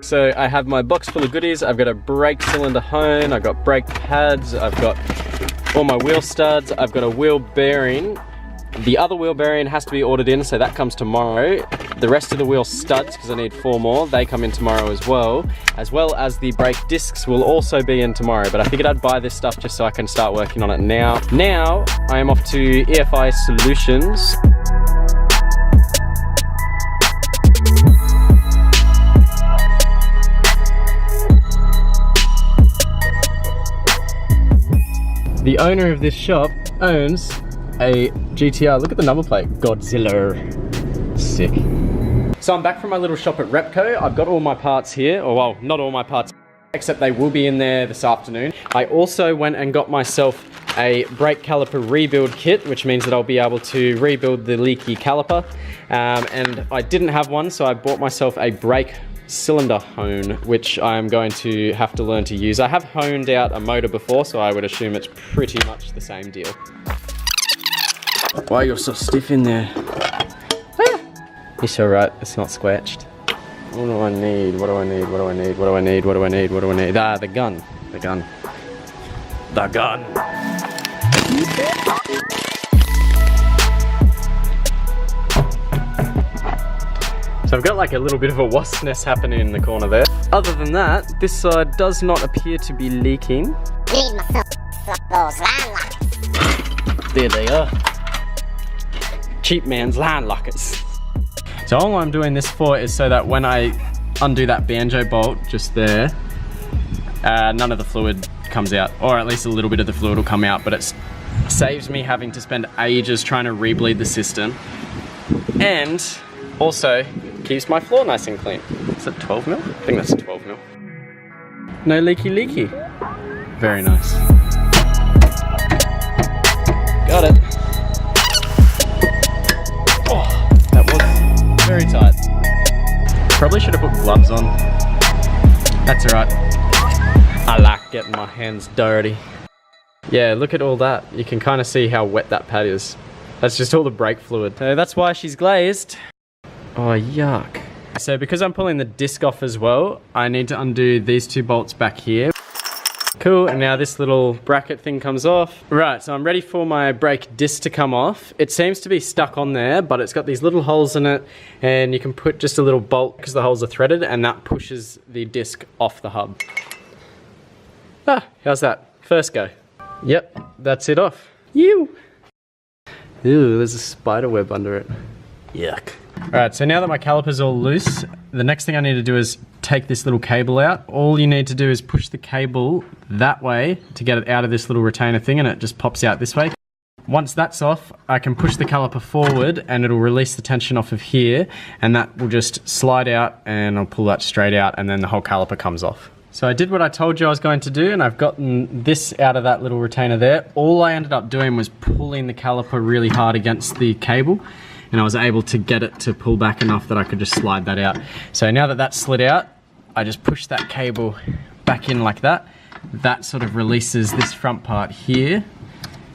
So I have my box full of goodies. I've got a brake cylinder hone, I've got brake pads, I've got all my wheel studs, I've got a wheel bearing. The other wheel bearing has to be ordered in, so that comes tomorrow. The rest of the wheel studs, because I need 4 more, they come in tomorrow as well as the brake discs will also be in tomorrow. But I figured I'd buy this stuff just so I can start working on it now. Now I am off to EFI Solutions. The owner of this shop owns a GTR. Look at the number plate, Godzilla. Sick. So I'm back from my little shop at Repco. I've got all my parts here, or well, not all my parts, except they will be in there this afternoon. I also went and got myself a brake caliper rebuild kit, which means that I'll be able to rebuild the leaky caliper. And I didn't have one, so I bought myself a brake cylinder hone, which I'm going to have to learn to use. I have honed out a motor before, so I would assume it's pretty much the same deal. Why you're so stiff in there? It's alright, it's not scratched. What do I need? What do I need? What do I need? What do I need? What do I need? What do I need? Ah, the gun. The gun. The gun. So I've got like a little bit of a wasp nest happening in the corner there. Other than that, this side does not appear to be leaking. There they are. Cheap man's line lockers. So all I'm doing this for is so that when I undo that banjo bolt just there, none of the fluid comes out, or at least a little bit of the fluid will come out, but it saves me having to spend ages trying to re-bleed the system, and also keeps my floor nice and clean. Is that 12 mil? I think that's 12 mil. No leaky. Very nice. Got it. Oh, that was very tight. Probably should have put gloves on. That's alright. I like getting my hands dirty. Yeah, look at all that. You can kind of see how wet that pad is. That's just all the brake fluid. So that's why she's glazed. Oh, yuck. So because I'm pulling the disc off as well, I need to undo these 2 bolts back here. Cool, and now this little bracket thing comes off. Right, so I'm ready for my brake disc to come off. It seems to be stuck on there, but it's got these little holes in it, and you can put just a little bolt because the holes are threaded, and that pushes the disc off the hub. Ah, how's that? First go. Yep, that's it off. Ew. Ooh, there's a spider web under it. Yuck. Alright, so now that my caliper's all loose, the next thing I need to do is take this little cable out. All you need to do is push the cable that way to get it out of this little retainer thing, and it just pops out this way. Once that's off, I can push the caliper forward and it'll release the tension off of here, and that will just slide out, and I'll pull that straight out, and then the whole caliper comes off. So I did what I told you I was going to do, and I've gotten this out of that little retainer there. All I ended up doing was pulling the caliper really hard against the cable, and I was able to get it to pull back enough that I could just slide that out. So now that that's slid out, I just push that cable back in like that. That sort of releases this front part here,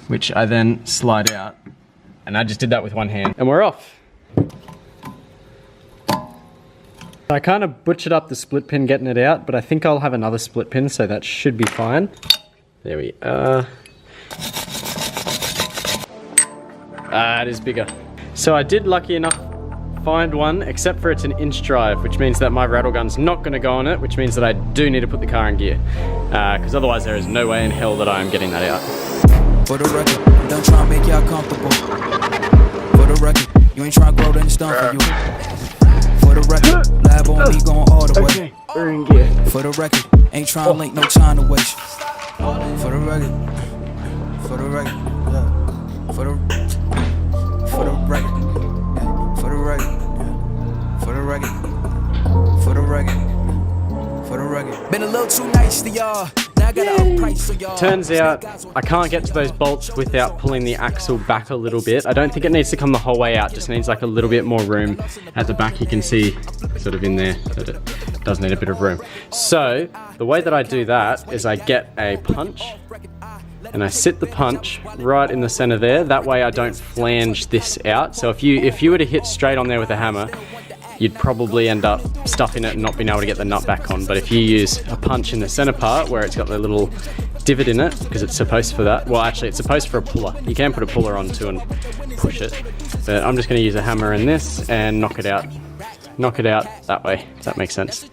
which I then slide out. And I just did that with one hand, and we're off. I kind of butchered up the split pin getting it out, but I think I'll have another split pin, so that should be fine. There we are. Ah, it is bigger. So I did, lucky enough, find one, except for it's an inch drive, which means that my rattle gun's not going to go on it, which means that I do need to put the car in gear, because otherwise there is no way in hell that I am getting that out. For the record, don't try and make y'all comfortable. For the record, you ain't trying to grow, then it's done for you. For the record, lab on me going all the way. Okay, we're in gear. For the record, ain't trying to link, no time to waste. For the record, for the record, yeah. For the record, for the record, for the record, for the record, for the record. Been a little too nice to y'all. Turns out I can't get to those bolts without pulling the axle back a little bit. I don't think it needs to come the whole way out, just needs like a little bit more room at the back. You can see sort of in there that it does need a bit of room. So the way that I do that is I get a punch and I sit the punch right in the center there. That way I don't flange this out. So if you were to hit straight on there with a hammer, you'd probably end up stuffing it and not being able to get the nut back on. But if you use a punch in the center part where it's got the little divot in it, because it's supposed for that, well actually it's supposed for a puller. You can put a puller on too and push it. But I'm just gonna use a hammer in this and knock it out. Knock it out that way, if that makes sense.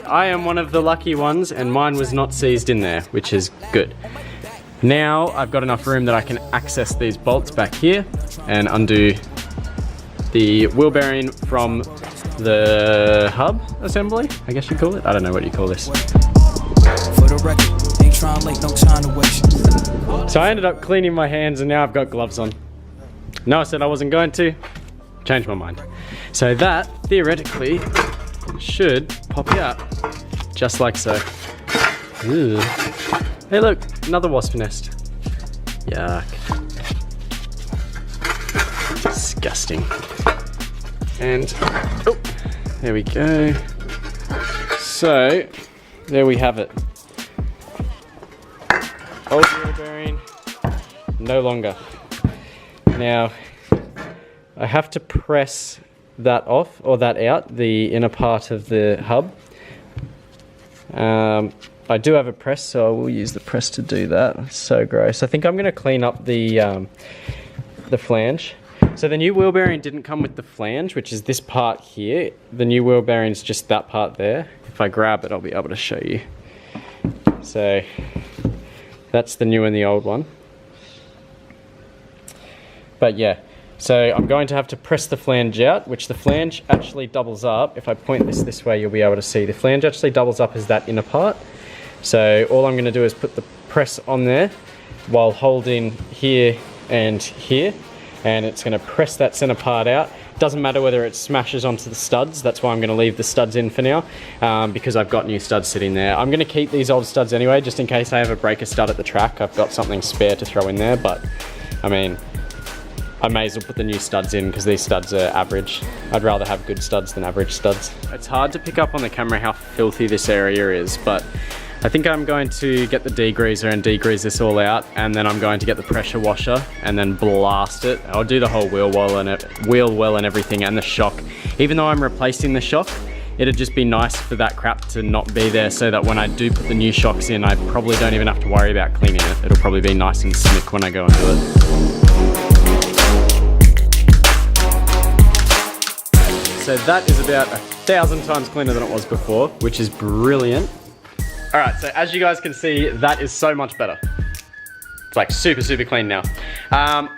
I am one of the lucky ones and mine was not seized in there, which is good. Now I've got enough room that I can access these bolts back here and undo the wheel bearing from the hub assembly, I guess you call it. I don't know what you call this. For the record, ain't trying to make no time to waste. So I ended up cleaning my hands and now I've got gloves on. No, I said I wasn't going to. Changed my mind. So that, theoretically, should pop out. Just like so. Ew. Hey look, another wasp nest. Yuck. Disgusting. And, oh, there we go. So, there we have it. Old wheel bearing, no longer. Now, I have to press that off, or that out, the inner part of the hub. I do have a press, so I will use the press to do that. It's so gross. I think I'm going to clean up the flange. So the new wheel bearing didn't come with the flange, which is this part here. The new wheel bearing is just that part there. If I grab it, I'll be able to show you. So that's the new and the old one. But yeah, so I'm going to have to press the flange out, which the flange actually doubles up. If I point this way, you'll be able to see. The flange actually doubles up as that inner part. So all I'm going to do is put the press on there while holding here and here. And it's going to press that center part out. Doesn't matter whether it smashes onto the studs. That's why I'm going to leave the studs in for now, because I've got new studs sitting there. I'm going to keep these old studs anyway, just in case I ever break a stud at the track. I've got something spare to throw in there, but I mean, I may as well put the new studs in because these studs are average. I'd rather have good studs than average studs. It's hard to pick up on the camera how filthy this area is, but I think I'm going to get the degreaser and degrease this all out, and then I'm going to get the pressure washer and then blast it. I'll do the whole wheel well and everything, and the shock. Even though I'm replacing the shock, it'd just be nice for that crap to not be there, so that when I do put the new shocks in, I probably don't even have to worry about cleaning it. It'll probably be nice and slick when I go and do it. So that is about 1,000 times cleaner than it was before, which is brilliant. All right, so as you guys can see, that is so much better. It's like super, super clean now.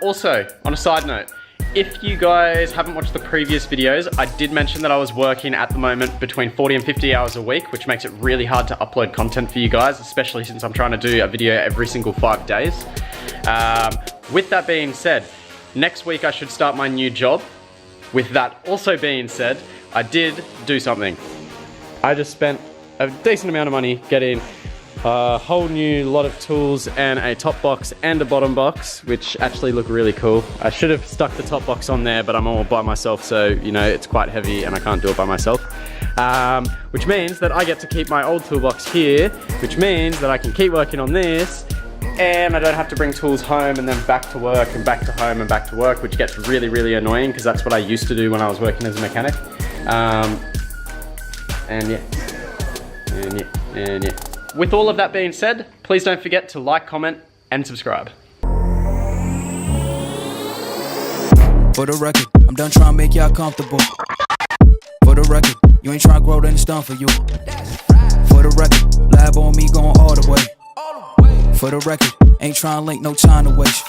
Also, on a side note, if you guys haven't watched the previous videos, I did mention that I was working at the moment between 40 and 50 hours a week, which makes it really hard to upload content for you guys, especially since I'm trying to do a video every single 5 days. With that being said, next week I should start my new job. With that also being said, I did do something. I just spent a decent amount of money getting a whole new lot of tools and a top box and a bottom box, which actually look really cool. I should have stuck the top box on there, but I'm all by myself, so you know, it's quite heavy and I can't do it by myself. Which means that I get to keep my old toolbox here, which means that I can keep working on this, and I don't have to bring tools home and then back to work and back to home and back to work, which gets really, really annoying because that's what I used to do when I was working as a mechanic. And yeah. With all of that being said, please don't forget to like, comment, and subscribe. For the record, I'm done trying to make y'all comfortable. For the record, you ain't trying to grow, then it's done for you. For the record, lab on me going all the way. For the record, ain't trying to link, no time to waste.